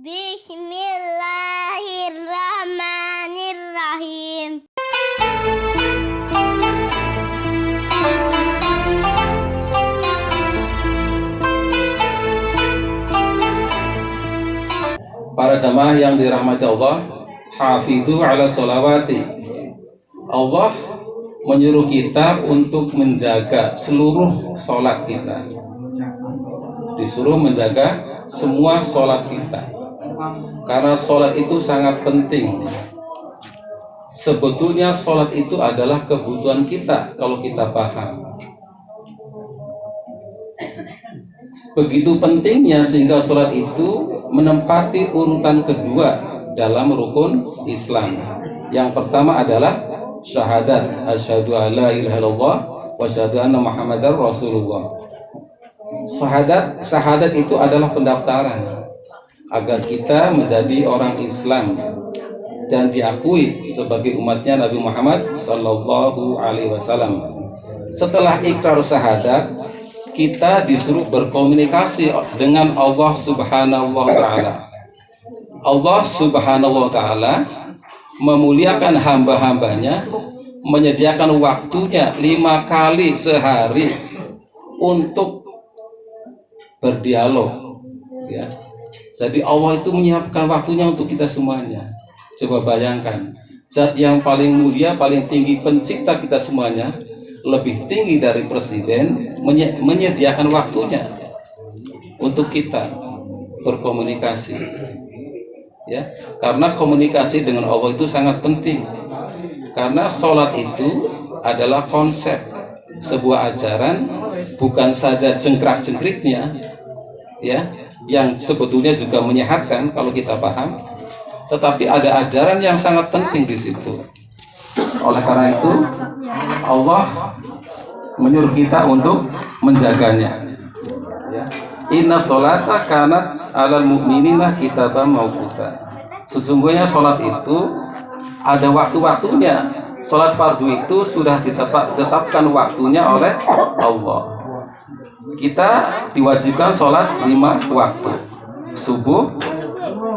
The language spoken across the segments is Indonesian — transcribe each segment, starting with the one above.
Bismillahirrahmanirrahim. Para jamaah yang dirahmati Allah, hafidhu ala sholawati. Allah menyuruh kita untuk menjaga seluruh sholat kita. Disuruh menjaga semua sholat kita. Karena sholat itu sangat penting. Sebetulnya sholat itu adalah kebutuhan kita kalau kita paham. Begitu pentingnya sehingga sholat itu menempati urutan kedua dalam rukun Islam. Yang pertama adalah syahadat, asyhadu alla ilaha illallah wa asyhadu anna muhammadar rasulullah. Syahadat itu adalah pendaftaran agar kita menjadi orang Islam dan diakui sebagai umatnya Nabi Muhammad sallallahu alaihi wasallam. Setelah ikrar syahadat, kita disuruh berkomunikasi dengan Allah Subhanahu wa taala. Allah Subhanahu wa taala memuliakan hamba-hambanya, menyediakan waktunya 5 kali sehari untuk berdialog, ya. Jadi Allah itu menyiapkan waktunya untuk kita semuanya. Coba bayangkan, zat yang paling mulia, paling tinggi, pencipta kita semuanya, lebih tinggi dari presiden, menyediakan waktunya untuk kita berkomunikasi, ya. Karena komunikasi dengan Allah itu sangat penting. Karena sholat itu adalah konsep sebuah ajaran, bukan saja jengkrak-jengkriknya, ya, yang sebetulnya juga menyehatkan kalau kita paham, tetapi ada ajaran yang sangat penting di situ. Oleh karena itu, Allah menyuruh kita untuk menjaganya. Ya. Inna sholata kanat alal mu'minina kitaban mauquta. Sesungguhnya sholat itu ada waktu-waktunya. Sholat fardu itu sudah ditetapkan waktunya oleh Allah. Kita diwajibkan sholat 5 waktu: subuh,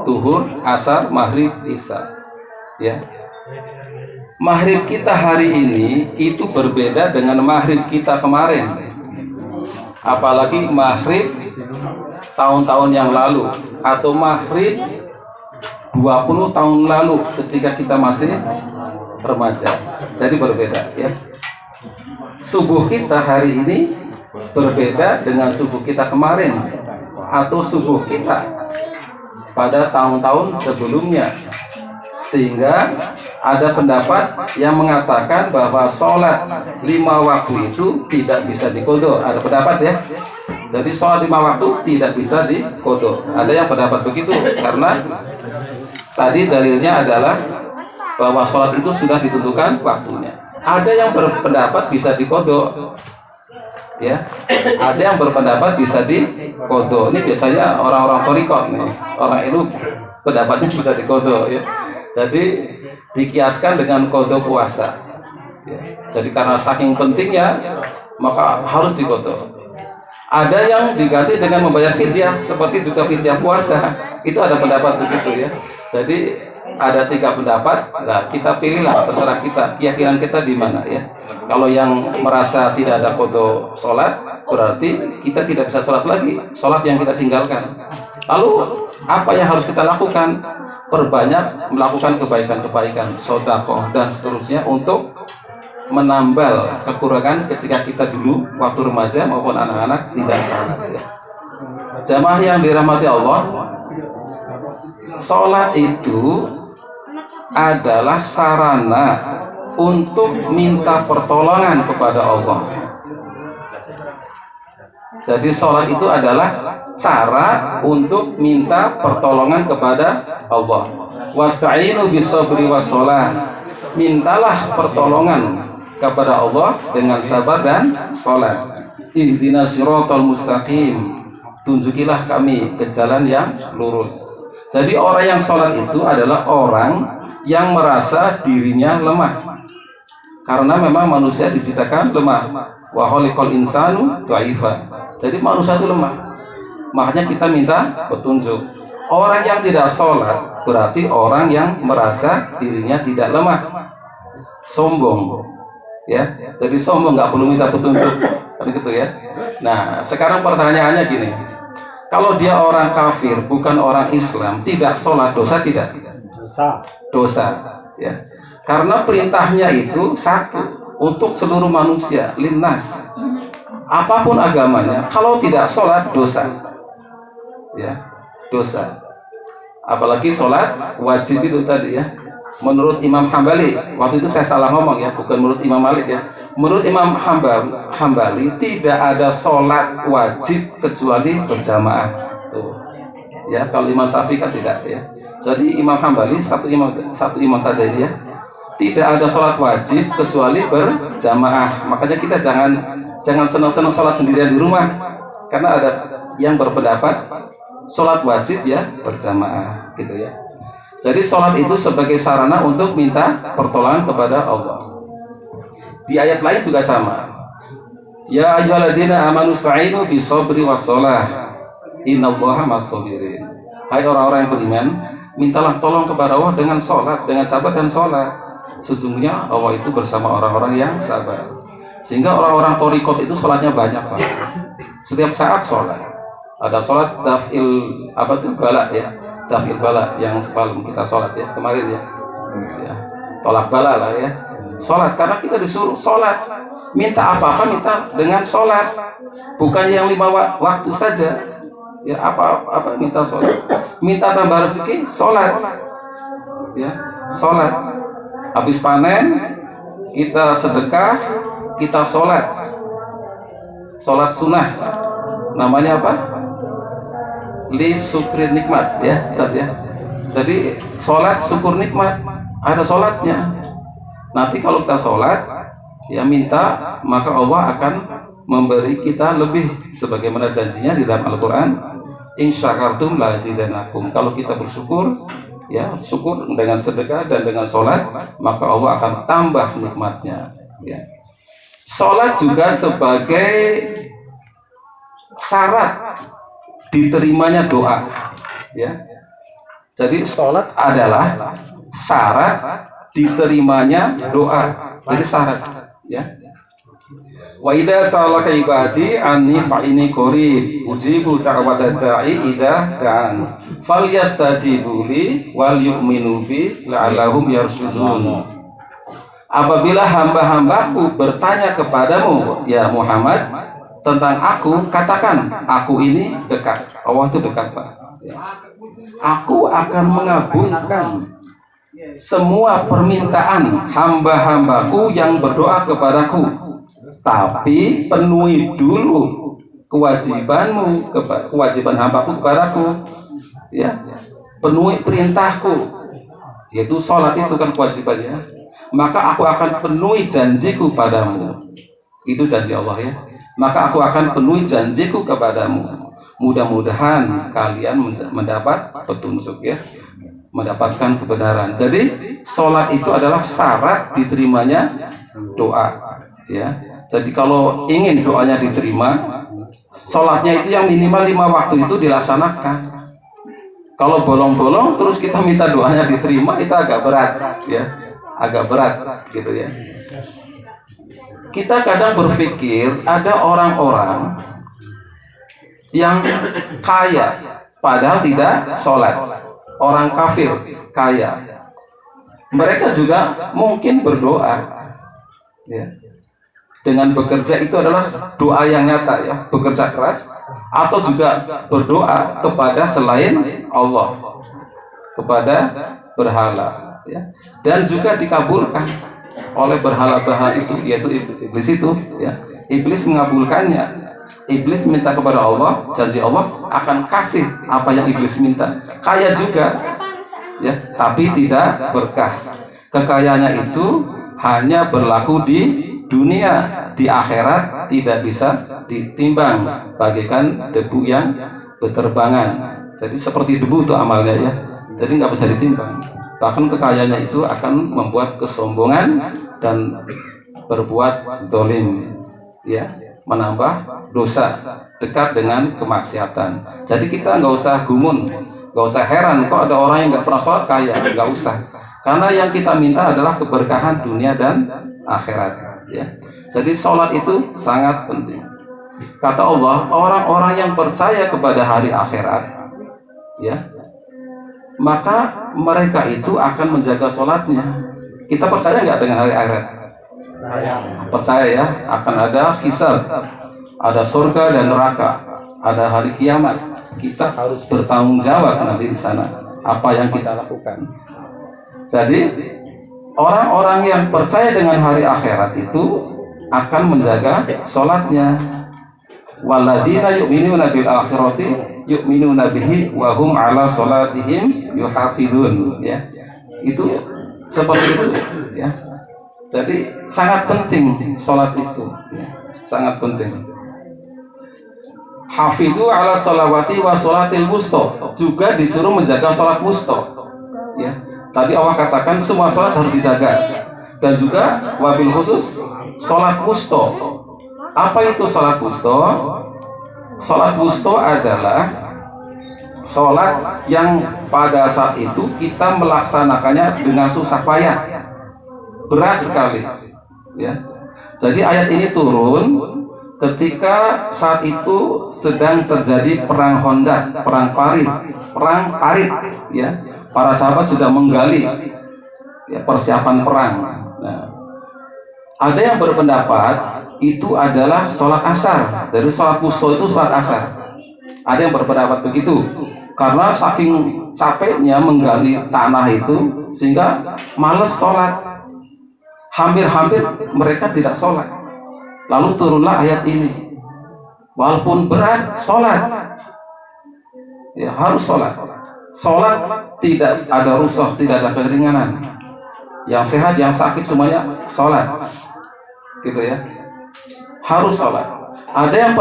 zuhur, asar, maghrib, isya. Ya. Maghrib kita hari ini itu berbeda dengan maghrib kita kemarin. Apalagi maghrib tahun-tahun yang lalu atau maghrib 20 tahun lalu ketika kita masih remaja. Jadi berbeda, ya. Subuh kita hari ini berbeda dengan subuh kita kemarin atau subuh kita pada tahun-tahun sebelumnya. Sehingga ada pendapat yang mengatakan bahwa sholat 5 waktu itu tidak bisa diqodho. Ada pendapat, ya. Jadi sholat 5 waktu tidak bisa diqodho. Ada yang pendapat begitu karena tadi dalilnya adalah bahwa sholat itu sudah ditentukan waktunya. Ada yang berpendapat bisa diqodho, ya. Ada yang berpendapat bisa diqodho. Ini biasanya orang-orang thariqah nih, orang ilmu pendapatnya bisa diqodho, ya. Jadi dikiaskan dengan qodho puasa, ya. Jadi karena saking pentingnya maka harus diqodho. Ada yang diganti dengan membayar fidyah, seperti juga fidyah puasa. Itu ada pendapat begitu, ya. Jadi ada 3 pendapat. Nah, kita pilihlah, terserah kita, keyakinan kita di mana, ya. Kalau yang merasa tidak ada qodho sholat, berarti kita tidak bisa sholat lagi, sholat yang kita tinggalkan. Lalu apa yang harus kita lakukan? Perbanyak melakukan kebaikan-kebaikan, sedekah dan seterusnya untuk menambal kekurangan ketika kita dulu waktu remaja maupun anak-anak tidak sholat, ya. Jamaah yang dirahmati Allah, sholat itu adalah sarana untuk minta pertolongan kepada Allah. Jadi sholat itu adalah cara untuk minta pertolongan kepada Allah. Wasta'inu bisabri wassalah. Mintalah pertolongan kepada Allah dengan sabar dan sholat. Ihdinas siratal mustaqim. Tunjukilah kami ke jalan yang lurus. Jadi orang yang sholat itu adalah orang yang merasa dirinya lemah. Karena memang manusia diciptakan lemah. Wa khalikal insanu dha'ifa. Jadi manusia itu lemah. Makanya kita minta petunjuk. Orang yang tidak sholat berarti orang yang merasa dirinya tidak lemah, sombong, ya. Jadi sombong, nggak perlu minta petunjuk, kan gitu ya. Nah, sekarang pertanyaannya gini, kalau dia orang kafir, bukan orang Islam, tidak sholat, dosa tidak? Dosa, ya. Karena perintahnya itu satu, untuk seluruh manusia, linnas, apapun agamanya. Kalau tidak sholat, dosa, ya, dosa. Apalagi sholat wajib itu tadi ya. Menurut Imam Hambali, waktu itu saya salah ngomong ya, bukan menurut Imam Malik ya. Menurut Imam Hambali tidak ada sholat wajib kecuali berjamaah. Tuh. Ya, kalau Imam Syafi'i kan tidak ya. Jadi Imam Hambali satu imam saja ya. Tidak ada sholat wajib kecuali berjamaah. Makanya kita jangan senang-senang sholat sendirian di rumah, karena ada yang berpendapat sholat wajib ya berjamaah gitu ya. Jadi sholat itu sebagai sarana untuk minta pertolongan kepada Allah. Di ayat lain juga sama. Ya ayyuhalladzina amanu sta'inu bishabri wassalah innallaha ma'as-shabirin. Hai orang-orang yang beriman, mintalah tolong kepada Allah dengan sholat, dengan sabar dan sholat. Sesungguhnya Allah itu bersama orang-orang yang sabar. Sehingga orang-orang thariqat itu sholatnya banyak Pak. Setiap saat sholat. Ada sholat daf'il bala ya, daf'il bala yang semalam kita sholat ya, kemarin ya, tolak bala lah ya, sholat, karena kita disuruh sholat, minta apa-apa minta dengan sholat, bukan yang 5 waktu saja ya, apa minta sholat, minta tambah rezeki sholat ya, sholat, habis panen kita sedekah, kita sholat sunnah, namanya apa? Li syukri nikmat ya, ya. Jadi sholat syukur nikmat, ada sholatnya. Nanti kalau kita sholat ya minta, maka Allah akan memberi kita lebih, sebagaimana janjinya di dalam Al-Quran, in syakartum la azidannakum. Kalau kita bersyukur ya, syukur dengan sedekah dan dengan sholat, maka Allah akan tambah nikmatnya ya. Sholat juga sebagai syarat diterimanya doa ya. Jadi sholat adalah syarat diterimanya doa. Jadi syarat ya. Wa idza sa'alaka ibadi anni fa inni qarib ujibu da'watad da'i idza da'an falyastajibu li wal yu'minu bi la'allahum yarshudun. Apabila hamba-hambaku bertanya kepadamu ya Muhammad tentang aku, katakan aku ini dekat. Allah itu dekat Pak. Aku akan mengabulkan semua permintaan hamba-hambaku yang berdoa kepadaku, tapi penuhi dulu kewajibanmu, kewajiban hambaku kepadaku ya, penuhi perintahku, yaitu sholat itu kan kewajibannya, maka aku akan penuhi janjiku padamu. Itu janji Allah ya. Maka aku akan penuhi janjiku kepadamu. Mudah-mudahan kalian mendapat petunjuk ya, mendapatkan kebenaran. Jadi sholat itu adalah syarat diterimanya doa ya. Jadi kalau ingin doanya diterima, sholatnya itu yang minimal 5 waktu itu dilaksanakan. Kalau bolong-bolong terus kita minta doanya diterima, itu agak berat ya, agak berat gitu ya. Kita kadang berpikir ada orang-orang yang kaya padahal tidak sholat, orang kafir kaya, mereka juga mungkin berdoa ya. Dengan bekerja itu adalah doa yang nyata ya, bekerja keras, atau juga berdoa kepada selain Allah, kepada berhala ya, dan juga dikabulkan oleh berhala-berhala itu, yaitu iblis itu ya. Iblis mengabulkannya. Iblis minta kepada Allah, janji Allah akan kasih apa yang iblis minta. Kaya juga ya, tapi tidak berkah. Kekayaannya itu hanya berlaku di dunia, di akhirat tidak bisa ditimbang, bagaikan debu yang berterbangan. Jadi seperti debu itu amalnya ya, jadi nggak bisa ditimbang. Bahkan kekayaannya itu akan membuat kesombongan dan berbuat zalim ya, menambah dosa, dekat dengan kemaksiatan. Jadi kita nggak usah gumun Gak usah heran kok ada orang yang nggak pernah sholat kaya, nggak usah. Karena yang kita minta adalah keberkahan dunia dan akhirat. Ya. Jadi sholat itu sangat penting. Kata Allah, orang-orang yang percaya kepada hari akhirat, ya, maka mereka itu akan menjaga sholatnya. Kita percaya nggak dengan hari akhirat? Percaya ya, akan ada hisab, ada surga dan neraka, ada hari kiamat. Kita harus bertanggung jawab nanti di sana apa yang kita lakukan. Jadi orang-orang yang percaya dengan hari akhirat itu akan menjaga sholatnya. Waladina yu'minuna bil akhirati yu'minuna bihi wa hum ala sholatihim yuhafidun. Ya, itu seperti itu. Ya, jadi sangat penting sholat itu. Ya, sangat penting. Hafidhu ala sholawati wa sholatil wusta, juga disuruh menjaga sholat wusta. Ya, tadi Allah katakan semua sholat harus dijaga, dan juga wabil khusus sholat wusta. Apa itu sholat wusta? Sholat wusta adalah sholat yang pada saat itu kita melaksanakannya dengan susah payah, berat sekali. Ya, jadi ayat ini turun ketika saat itu sedang terjadi perang Khandaq, perang Parit, ya. Para sahabat sudah menggali, ya, persiapan perang. Nah, ada yang berpendapat itu adalah sholat asar. Dari sholat wusta itu sholat asar. Ada yang berpendapat begitu, karena saking capeknya menggali tanah itu sehingga males sholat. Hampir-hampir mereka tidak sholat. Lalu turunlah ayat ini. Walaupun berat, sholat. Ya, harus sholat. Sholat tidak ada rusuh, tidak ada keringanan. Yang sehat, yang sakit semuanya sholat. Gitu ya. Harus sholat. Ada yang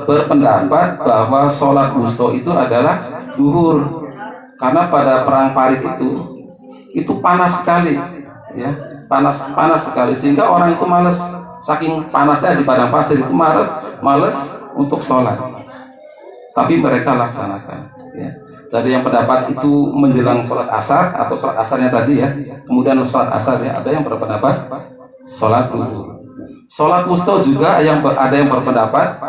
berpendapat bahwa sholat wusta itu adalah duhur. Karena pada perang Parit itu panas sekali. Ya, panas sekali sehingga orang itu malas. Saking panasnya di padang pasir itu malas untuk sholat, tapi mereka laksanakan. Ya. Jadi yang pendapat itu menjelang sholat asar atau sholat asarnya tadi ya, kemudian sholat asar ya. Ada yang berpendapat sholat duhur. Sholat wusta juga ada yang berpendapat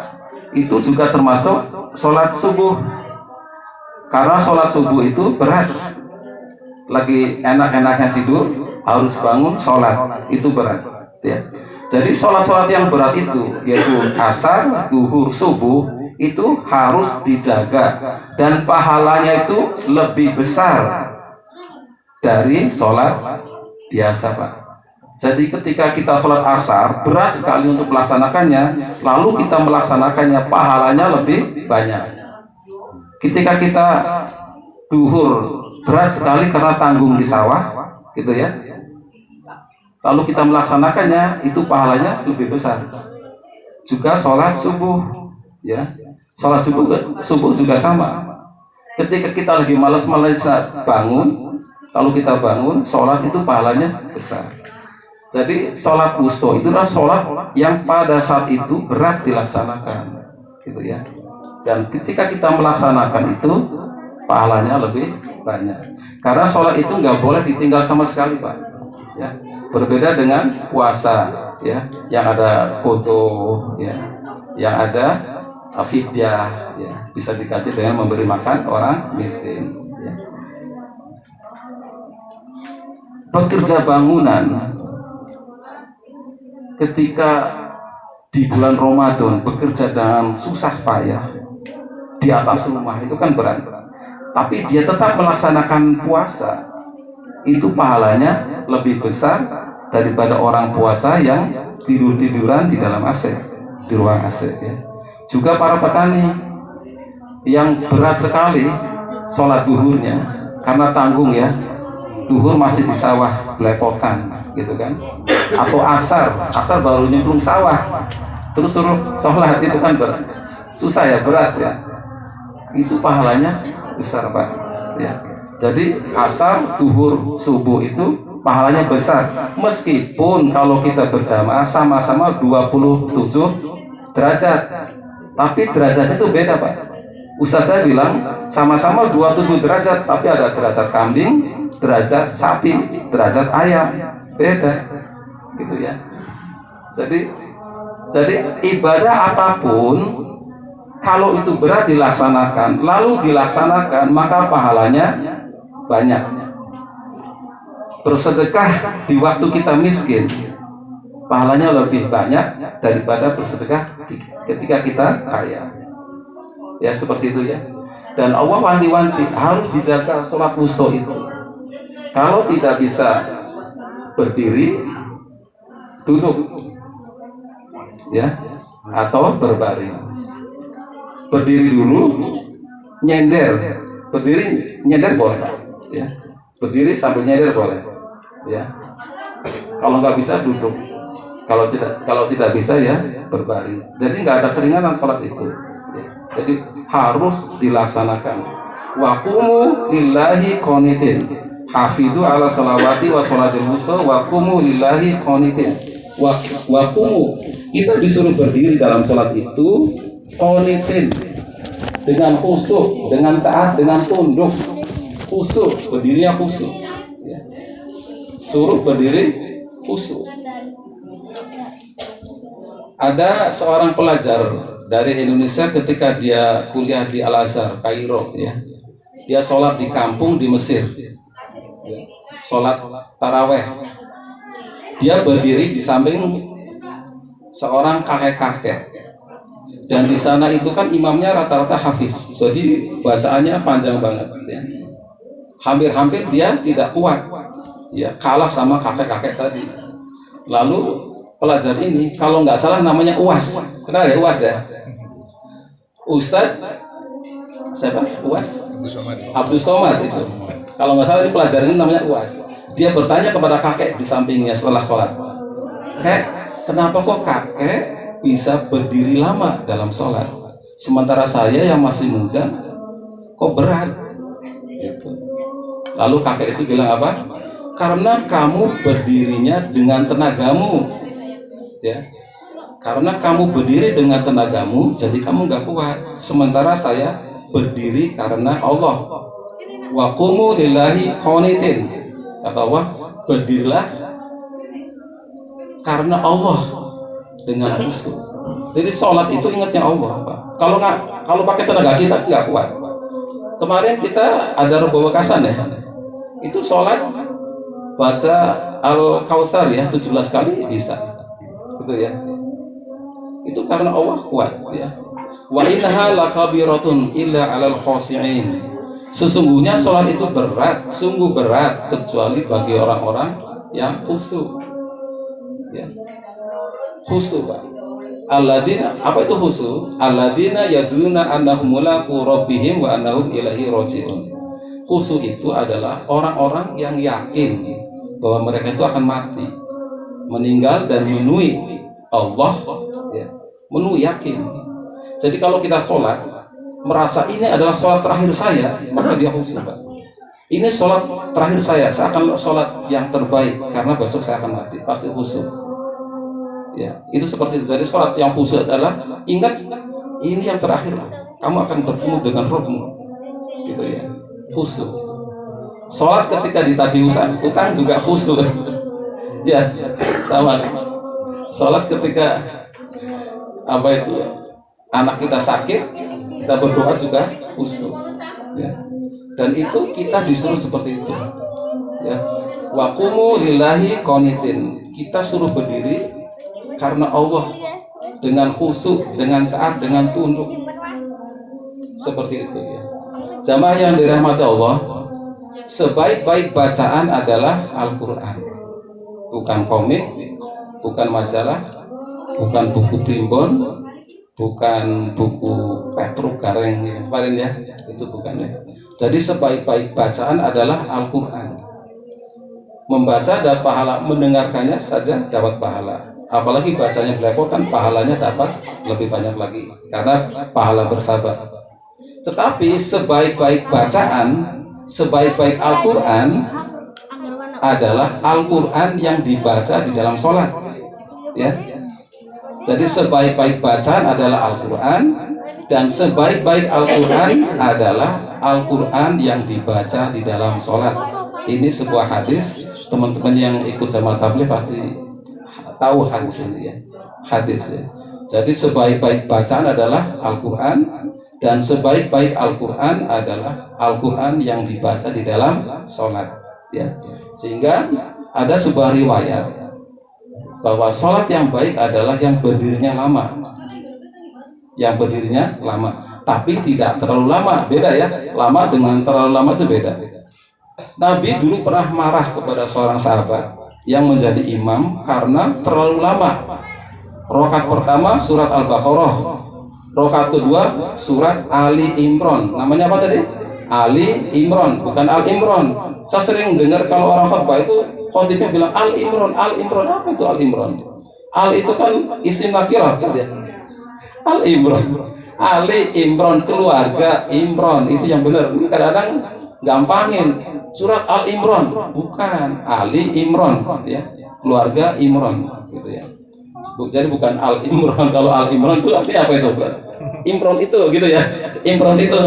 itu juga termasuk sholat subuh, karena sholat subuh itu berat. Lagi enak-enaknya tidur harus bangun sholat, itu berat. Ya. Jadi sholat-sholat yang berat itu, yaitu asar, duhur, subuh, itu harus dijaga. Dan pahalanya itu lebih besar dari sholat biasa, Pak. Jadi ketika kita sholat asar, berat sekali untuk melaksanakannya, lalu kita melaksanakannya, pahalanya lebih banyak. Ketika kita duhur, berat sekali karena tanggung di sawah, gitu ya. Lalu kita melaksanakannya, itu pahalanya lebih besar. Juga sholat subuh, ya. Sholat subuh juga sama. Ketika kita lagi malas-malas bangun, kalau kita bangun, sholat itu pahalanya besar. Jadi sholat wusta itu adalah sholat yang pada saat itu berat dilaksanakan, gitu ya. Dan ketika kita melaksanakan itu, pahalanya lebih banyak. Karena sholat itu nggak boleh ditinggal sama sekali, Pak. Ya. Berbeda dengan puasa, ya, yang ada foto, ya, yang ada fidyah, ya, bisa diganti dengan memberi makan orang miskin. Ya. Pekerja bangunan ketika di bulan Ramadan bekerja dengan susah payah di atas rumah itu kan berat, tapi dia tetap melaksanakan puasa. Itu pahalanya lebih besar daripada orang puasa yang tidur-tiduran di dalam AC, di ruang AC. Ya. Juga para petani yang berat sekali sholat duhurnya karena tanggung ya, duhur masih di sawah belepotan, gitu kan? Atau asar baru nyemplung sawah, terus suruh sholat itu kan susah ya, berat ya. Itu pahalanya besar, Pak. Ya. Jadi asar, duhur, subuh itu pahalanya besar. Meskipun kalau kita berjamaah sama-sama 27 derajat. Tapi derajatnya itu beda, Pak. Ustaz saya bilang sama-sama 27 derajat, tapi ada derajat kambing, derajat sapi, derajat ayam, beda, gitu ya. Jadi ibadah apapun kalau itu berat dilaksanakan, lalu dilaksanakan, maka pahalanya banyak. Bersedekah di waktu kita miskin, pahalanya lebih banyak daripada bersedekah ketika kita kaya. Ya seperti itu ya. Dan Allah wanti-wanti harus dijaga sholat wusta itu. Kalau tidak bisa berdiri, duduk, ya, atau berbaring. Berdiri dulu, nyender. Berdiri nyender boleh, ya. Berdiri sambil nyender boleh, ya. Kalau nggak bisa duduk. Kalau tidak bisa ya berbaring. Jadi nggak ada keringanan sholat itu. Ya. Jadi harus dilaksanakan. Wa qumu lillahi qanitin. Hafidhu ala sholawati wa sholatil wusta wa qumu lillahi qanitin. Wa qumu, kita disuruh berdiri dalam sholat itu qanitin, dengan khusyuk, dengan taat, dengan tunduk. Khusyuk, berdirinya khusyuk. Ya. Suruh berdiri khusyuk. Ada seorang pelajar dari Indonesia ketika dia kuliah di Al-Azhar, Kairo, ya. Dia sholat di kampung di Mesir, sholat taraweh. Dia berdiri di samping seorang kakek-kakek, dan di sana itu kan imamnya rata-rata hafiz, jadi bacaannya panjang banget, ya. Hampir-hampir dia tidak kuat, ya, kalah sama kakek-kakek tadi. Lalu pelajar ini, kalau nggak salah namanya Uwas. Kenal ya Uwas ya? Ustadz siapa? Uwas? Abdul Somad itu. Kalau nggak salah ini pelajar ini namanya Uwas. Dia bertanya kepada kakek di sampingnya setelah sholat. Kek, kenapa kok kakek bisa berdiri lama dalam sholat? Sementara saya yang masih muda, kok berat? Gitu. Lalu kakek itu bilang apa? Karena kamu berdirinya dengan tenagamu. Ya, karena kamu berdiri dengan tenagamu, jadi kamu nggak kuat. Sementara saya berdiri karena Allah. Wa qumu lillahi qanitin. Kata Allah, berdirilah karena Allah dengan khusyuk. Jadi sholat itu ingatnya Allah, Pak. Kalau pakai tenaga kita nggak kuat. Kemarin kita ada Rebo Wekasan ya. Itu sholat baca Al-Kautsar ya 17 kali bisa. Gitu ya. Itu karena Allah kuat ya. Wa innaha lakabiratun illa 'alal khashi'in. Sesungguhnya sholat itu berat, sungguh berat kecuali bagi orang-orang yang khusyuk. Ya. Khusyuk, Pak. Alladzina, apa itu khusyuk? Alladzina yaduna annahum mulaqu rabbihim wa annahum ilaihi raji'un. Khusyuk itu adalah orang-orang yang yakin bahwa mereka itu akan mati, meninggal dan menemui Allah, ya, menemui yakin. Jadi kalau kita sholat merasa ini adalah sholat terakhir saya, maka dia khusyuk. Ini sholat terakhir saya akan sholat yang terbaik karena besok saya akan mati, pasti khusyuk. Ya, itu seperti itu. Jadi sholat yang khusyuk adalah ingat ini yang terakhir, kamu akan bertemu dengan Rabbmu, gitu ya, khusyuk. Sholat ketika ditagih utang juga khusyuk. Ya, sama. Sholat ketika apa itu anak kita sakit, kita berdoa juga khusyuk. Ya. Dan itu kita disuruh seperti itu. Ya. Wa qumu lillahi qanitin. Kita suruh berdiri karena Allah dengan khusyuk, dengan taat, dengan tunduk. Seperti itu ya. Jamaah yang dirahmati Allah, sebaik-baik bacaan adalah Al-Quran, bukan komik, bukan majalah, bukan buku primbon, bukan buku Petruk Gareng ya, kemarin ya, itu bukan ya. Jadi sebaik-baik bacaan adalah Al-Quran. Membaca dapat pahala, mendengarkannya saja dapat pahala. Apalagi bacanya belepotan, pahalanya dapat lebih banyak lagi karena pahala bersahabat. Tetapi sebaik-baik bacaan, sebaik-baik Al-Quran adalah Al-Quran yang dibaca di dalam sholat, ya. Jadi sebaik-baik bacaan adalah Al-Quran Dan sebaik-baik Al-Quran adalah Al-Quran yang dibaca di dalam sholat. Ini sebuah hadis. Teman-teman yang ikut sama tabligh pasti tahu hadis ini ya. Hadis ya. Jadi sebaik-baik bacaan adalah Al-Quran, dan sebaik-baik Al-Quran adalah Al-Quran yang dibaca di dalam sholat ya. Sehingga ada sebuah riwayat bahwa sholat yang baik adalah yang berdirinya lama. Yang berdirinya lama, tapi tidak terlalu lama. Beda ya, lama dengan terlalu lama itu beda. Nabi dulu pernah marah kepada seorang sahabat yang menjadi imam karena terlalu lama. Rakaat pertama surat Al-Baqarah, rakaat kedua surat Ali Imran. Namanya apa tadi? Ali Imran, bukan Al Imran. Saya sering dengar kalau orang khutbah itu khotibnya bilang Al Imran, Al Imran. Apa itu Al Imran? Al itu kan isim nakirah gitu ya. Al Imran, Ali Imran, keluarga Imran, itu yang benar. Ini kadang-kadang gampangin surat Al Imran, bukan Ali Imran ya, keluarga Imran gitu ya. Jadi bukan Al Imran. Kalau Al Imran itu artinya apa itu? Imran itu gitu ya, Imran itu.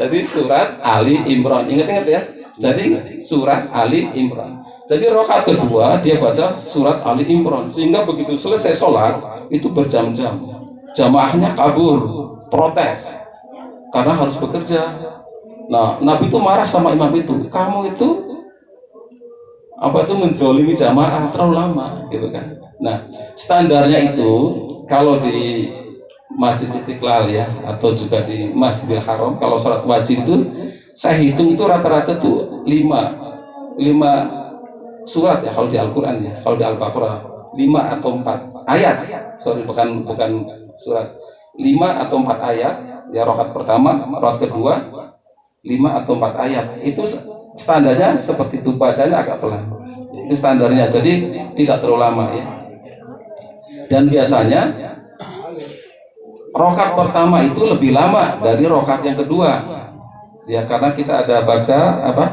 Jadi surat Ali Imran, ingat-ingat ya. Jadi surat Ali Imran. Jadi rakaat kedua dia baca surat Ali Imran, sehingga begitu selesai sholat itu berjam-jam. Jamaahnya kabur, protes karena harus bekerja. Nah, Nabi itu marah sama imam itu. Kamu itu apa itu menzolimi jamaah terlalu lama, gitu kan? Nah, standarnya itu kalau di Masjid Istiqlal ya, atau juga di Masjidil Haram, kalau sholat wajib itu saya hitung itu rata-rata tuh 5 surat ya kalau di Al-Quran ya. Kalau di Al-Baqarah 5 atau 4 ayat. Sorry, bukan surat. 5 atau 4 ayat ya, rakaat pertama, rakaat kedua 5 atau 4 ayat. Itu standarnya seperti itu, bacanya agak pelan. Itu standarnya, jadi tidak terlalu lama ya. Dan biasanya rakaat pertama itu lebih lama dari rakaat yang kedua. Ya, karena kita ada baca apa?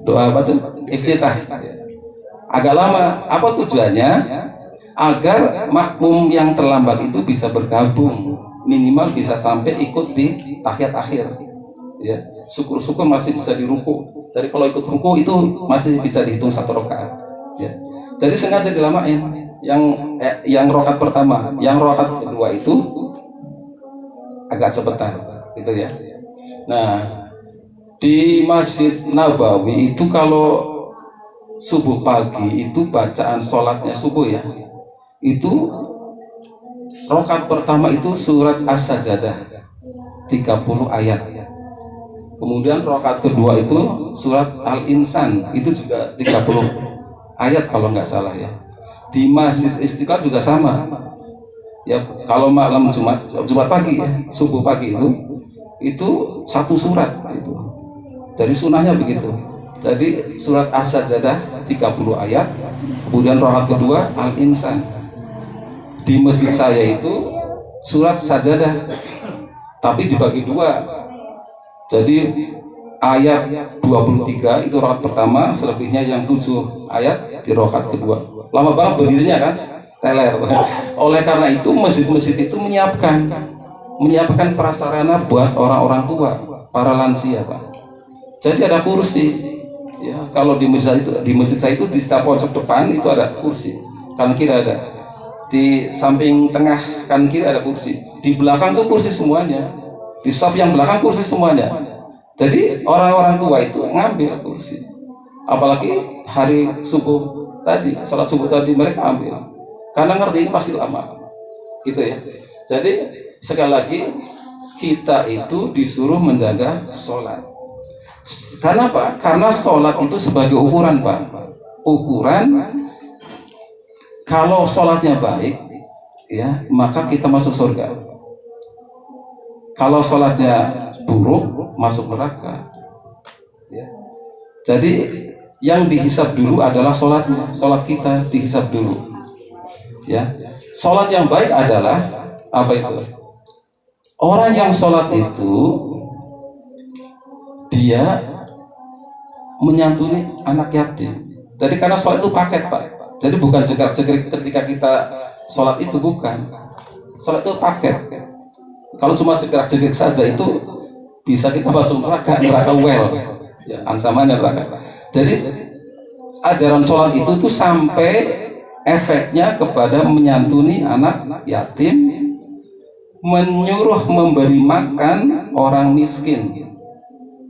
Doa apa tuh? Iftitah. Agak lama. Apa tujuannya? Agar makmum yang terlambat itu bisa bergabung, minimal bisa sampai ikut di tahiyat akhir. Ya, syukur-syukur masih bisa diruku. Jadi kalau ikut ruku itu masih bisa dihitung 1 rakaat. Ya. Jadi sengaja dilamain. Yang rakaat pertama, yang rakaat kedua itu agak sebentar, gitu ya. Nah, di Masjid Nabawi itu kalau subuh pagi itu bacaan sholatnya subuh ya, itu rakaat pertama itu surat As-Sajdah 30 ayat. Kemudian rakaat kedua itu surat Al-Insan, itu juga 30 ayat kalau nggak salah ya. Di Masjid Istiqlal juga sama. Ya, kalau malam Jumat pagi ya, subuh pagi itu 1 surat itu. Jadi sunahnya begitu. Jadi surat As-Sajdah 30 ayat, kemudian rakaat kedua Al-Insan. Di masjid saya itu surat Sajadah, tapi dibagi 2. Jadi ayat 23 itu rakaat pertama, selebihnya yang 7 ayat di rakaat kedua. Lama banget berdirinya kan, teler. Oleh karena itu masjid-masjid itu menyiapkan prasarana buat orang-orang tua, para lansia, Pak. Jadi ada kursi. Ya, kalau di masjid saya itu di setiap pojok depan itu ada kursi, kanan kiri ada, di samping tengah kanan kiri ada kursi, di belakang tuh kursi semuanya, di saf yang belakang kursi semuanya. Jadi orang-orang tua itu ngambil kursi, apalagi hari subuh tadi, salat subuh tadi mereka ambil, karena ngerti ini pasti lama, gitu ya. Jadi sekali lagi kita itu disuruh menjaga sholat. Karena apa? Karena sholat itu sebagai ukuran, Pak. Ukuran kalau sholatnya baik, ya maka kita masuk surga. Kalau sholatnya buruk, masuk neraka. Ya. Jadi yang dihisab dulu adalah sholatnya. Sholat kita dihisab dulu. Ya. Sholat yang baik adalah apa itu? Orang yang sholat itu dia menyantuni anak yatim. Jadi karena sholat itu paket, Pak. Jadi bukan jegat-jegat ketika kita sholat itu, bukan. Sholat itu paket. Kalau cuma jegerak-jegerik saja itu bisa kita masuk neraka well, ya, ancamannya neraka. Jadi ajaran sholat itu tuh sampai efeknya kepada menyantuni anak yatim, menyuruh memberi makan orang miskin.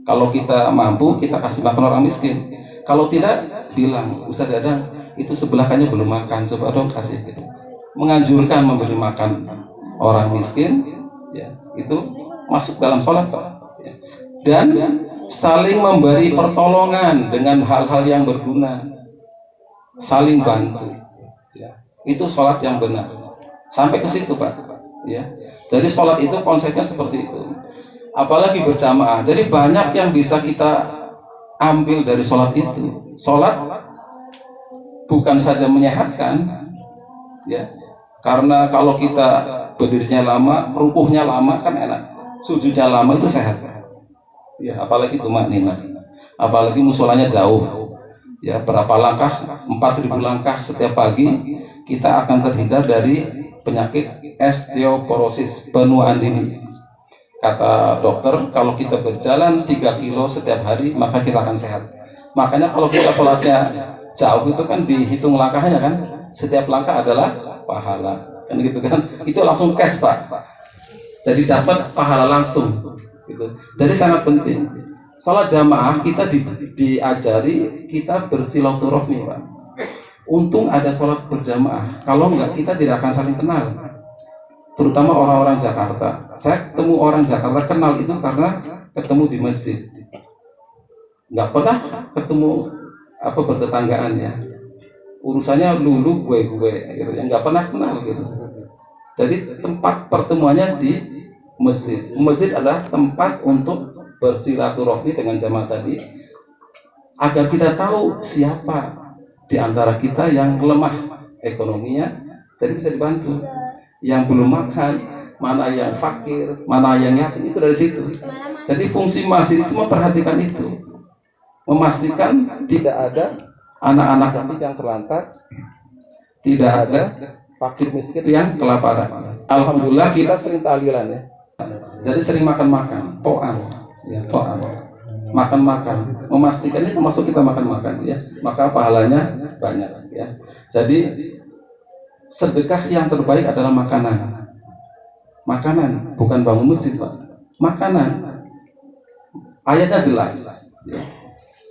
Kalau kita mampu, kita kasih makan orang miskin. Kalau tidak, bilang, Ustaz Dadang, itu sebelahkannya belum makan, coba dong kasih. Menganjurkan memberi makan orang miskin, ya, itu masuk dalam sholat, ya. Dan saling memberi pertolongan dengan hal-hal yang berguna, saling bantu, ya. Itu sholat yang benar. Sampai ke situ, Pak, ya. Jadi sholat itu konsepnya seperti itu. Apalagi berjamaah. Jadi banyak yang bisa kita ambil dari sholat itu. Sholat bukan saja menyehatkan, ya. Karena kalau kita berdirinya lama, rukuhnya lama kan enak, sujudnya lama itu sehat. Ya, apalagi tumakninah. Apalagi musolanya jauh. Ya, berapa langkah? 4.000 langkah setiap pagi, kita akan terhindar dari penyakit osteoporosis, penuaan dini. Kata dokter, kalau kita berjalan 3 kilo setiap hari, maka kita akan sehat. Makanya kalau kita sholatnya jauh itu kan dihitung langkahnya kan, setiap langkah adalah pahala, kan gitu kan? Itu langsung cash, Pak. Jadi dapat pahala langsung, gitu. Jadi sangat penting. Salat jamaah kita diajari kita bersilaturahmi, Pak. Untung ada salat berjamaah. Kalau enggak kita tidak akan saling kenal. Terutama orang-orang Jakarta. Saya ketemu orang Jakarta kenal itu karena ketemu di masjid. Enggak pernah ketemu bertetanggaan ya. Urusannya lulu gue gitu, yang nggak pernah kenal gitu. Jadi tempat pertemuannya di masjid. Masjid adalah tempat untuk bersilaturahmi dengan jamaah tadi, agar kita tahu siapa di antara kita yang lemah ekonominya, jadi bisa dibantu. Yang belum makan, mana yang fakir, mana yang yatim, itu dari situ. Jadi fungsi masjid itu memperhatikan itu, memastikan tidak ada anak-anak yatim yang terlantar, tidak ada fakir miskin yang kelaparan. Alhamdulillah kita sering tahlilan ya. Jadi sering makan-makan, to'an, ya, to'an. Makan-makan, memastikan ini termasuk kita makan-makan ya. Maka pahalanya banyak ya. Jadi sedekah yang terbaik adalah makanan. Makanan, bukan bangun masjid, Pak. Makanan. Ayatnya jelas.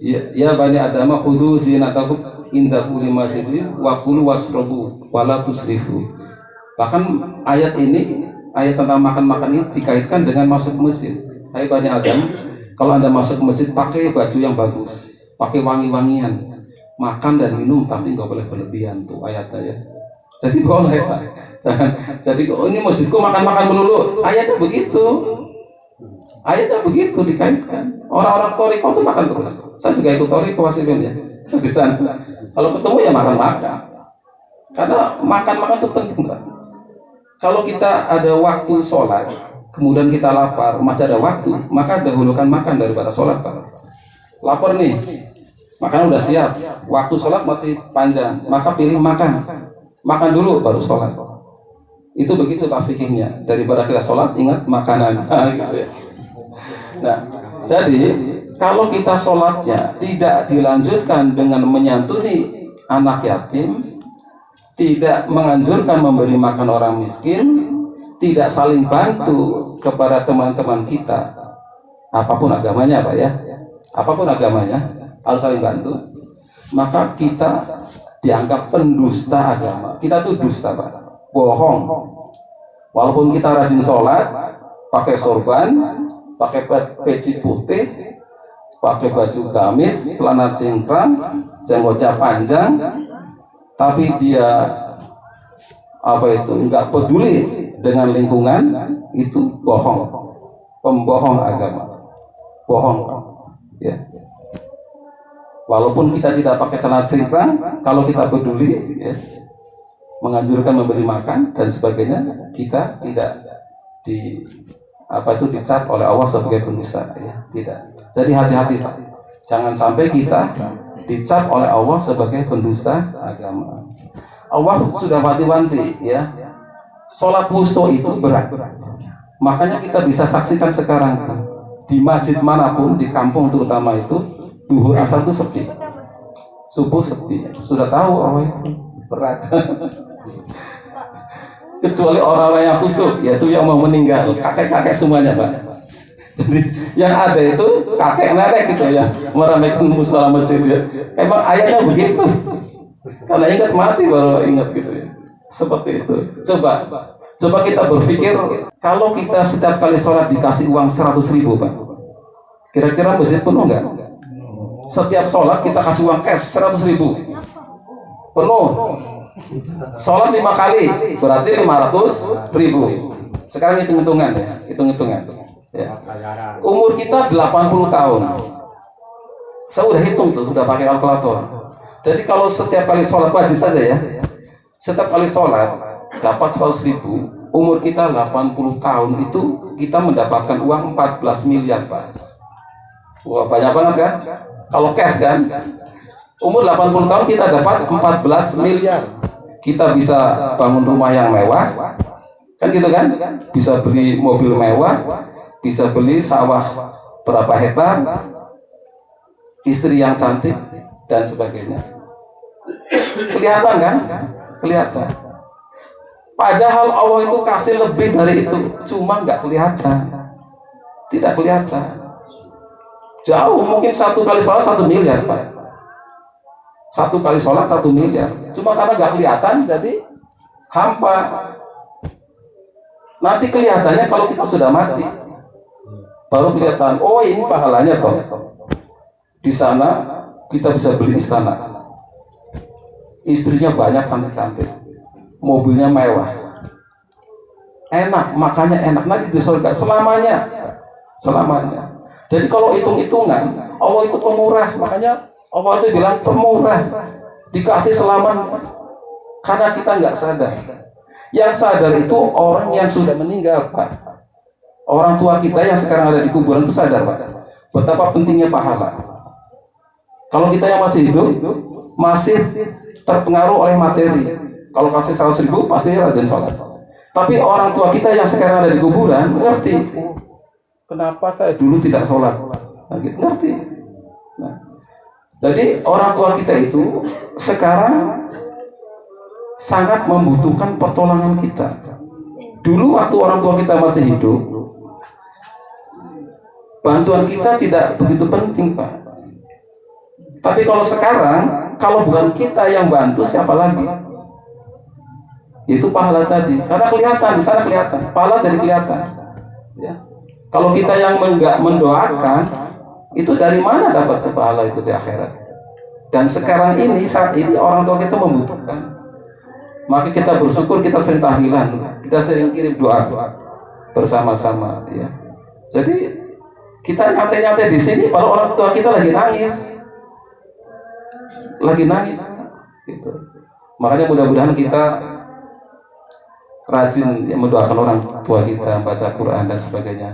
Ya bani Adam khudhu zinatakum inda kulli masjidin wa kulu washrabu wala tusrifu. Bahkan ayat ini, ayat tentang makan-makan ini dikaitkan dengan masuk masjid. Hai bani Adam, kalau Anda masuk masjid pakai baju yang bagus, pakai wangi-wangian, makan dan minum, tapi nggak boleh berlebihan tuh ayatnya ya. Jadi boleh, Pak. Jangan jadi ini masjidku makan-makan melulu. Ayatnya begitu. Ayatnya begitu dikaitkan. Orang-orang Toriko itu makan terus. Saya juga ikut Toriko Wasibin ya di sana. Kalau ketemu ya makan-makan. Karena makan-makan itu penting, Pak. Kalau kita ada waktu sholat, kemudian kita lapar, masih ada waktu, maka dahulukan makan daripada sholat, Pak. Lapar nih, makanan udah siap, waktu sholat masih panjang, maka pilih makan. Makan dulu baru sholat. Itu begitu Pak fikihnya. Daripada kita sholat, ingat makanan. Nah, jadi kalau kita sholatnya tidak dilanjutkan dengan menyantuni anak yatim, tidak menganjurkan memberi makan orang miskin, tidak saling bantu kepada teman-teman kita, apapun agamanya, Pak ya, apapun agamanya harus saling bantu, maka kita dianggap pendusta agama. Kita tuh dusta, Pak, bohong. Walaupun kita rajin sholat, pakai sorban, pakai peci putih, pakai baju gamis, celana cingkrang, jenggotnya panjang, tapi dia enggak peduli dengan lingkungan, itu bohong, pembohong agama, bohong ya. Walaupun kita tidak pakai celana cingkrang, kalau kita peduli ya, menganjurkan memberi makan dan sebagainya, kita tidak dicap oleh Allah sebagai pendusta ya, tidak. Jadi hati-hati Pak, jangan sampai kita dicap oleh Allah sebagai pendusta agama. Allah sudah wanti-wanti ya, sholat wustu itu berat. Makanya kita bisa saksikan sekarang tuh, di masjid manapun, di kampung terutama itu, duhur asar itu sepi, subuh sepi. Sudah tahu Allah itu berat. Kecuali orang-orang yang khusyuk, yaitu yang mau meninggal, kakek-kakek semuanya, Pak. Jadi yang ada itu kakek nenek gitu ya, meramaikan musala masjid ya. Emang ayatnya begitu. Karena ingat mati baru ingat gitu ya. Seperti itu. Coba kita berpikir, kalau kita setiap kali sholat dikasih uang 100.000, Pak, kira-kira masjid penuh nggak? Setiap sholat kita kasih uang cash 100.000, penuh. Sholat 5 kali berarti 500.000. Sekarang hitung-hitungan ya, hitung-hitungan ya. Umur kita 80 tahun. Saya udah hitung tuh, udah pakai kalkulator. Jadi kalau setiap kali sholat wajib saja ya, setiap kali sholat dapat 100.000, umur kita 80 tahun itu kita mendapatkan uang 14 miliar, Pak. Wah, banyak banget kan? Kalau cash kan, umur 80 tahun kita dapat 14 miliar. Kita bisa bangun rumah yang mewah, kan gitu kan? Bisa beli mobil mewah, bisa beli sawah berapa hektar, istri yang cantik, dan sebagainya. Kelihatan kan? Kelihatan. Padahal Allah itu kasih lebih dari itu, cuma nggak kelihatan. Tidak kelihatan. Jauh, mungkin satu kali sholat 1 miliar, Pak. Satu kali sholat 1 miliar. Cuma karena nggak kelihatan, jadi hampa. Nanti kelihatannya kalau kita sudah mati, baru kelihatan. Oh, ini pahalanya toh. Di sana kita bisa beli istana. Istrinya banyak, cantik-cantik. Mobilnya mewah. Enak, makanya enak. Nanti di surga selamanya. Selamanya. Jadi kalau hitung-hitungan, Allah itu pemurah. Makanya Allah itu bilang pemurah, dikasih selamanya. Karena kita nggak sadar. Yang sadar itu orang yang sudah meninggal, Pak. Orang tua kita yang sekarang ada di kuburan itu sadar, Pak, betapa pentingnya pahala. Kalau kita yang masih hidup, masih terpengaruh oleh materi. Kalau kasih 100.000 pasti rajin sholat. Tapi orang tua kita yang sekarang ada di kuburan ngerti, kenapa saya dulu tidak sholat. Nah, gitu, ngerti. Nah, jadi orang tua kita itu sekarang sangat membutuhkan pertolongan kita. Dulu waktu orang tua kita masih hidup, bantuan kita tidak begitu penting, Pak. Tapi kalau sekarang, kalau bukan kita yang bantu, siapa lagi? Itu pahala tadi. Karena kelihatan, di sana kelihatan. Pahala jadi kelihatan. Ya. Kalau kita yang enggak mendoakan, itu dari mana dapat pahala itu di akhirat? Dan sekarang ini, saat ini orang tua kita membutuhkan. Maka kita bersyukur, kita sering tahlilan, kita sering kirim doa bersama-sama. Ya. Jadi kita nyantai-nyantai di sini, kalau orang tua kita lagi nangis, gitu. Makanya mudah-mudahan kita rajin mendoakan orang tua kita, baca Quran dan sebagainya.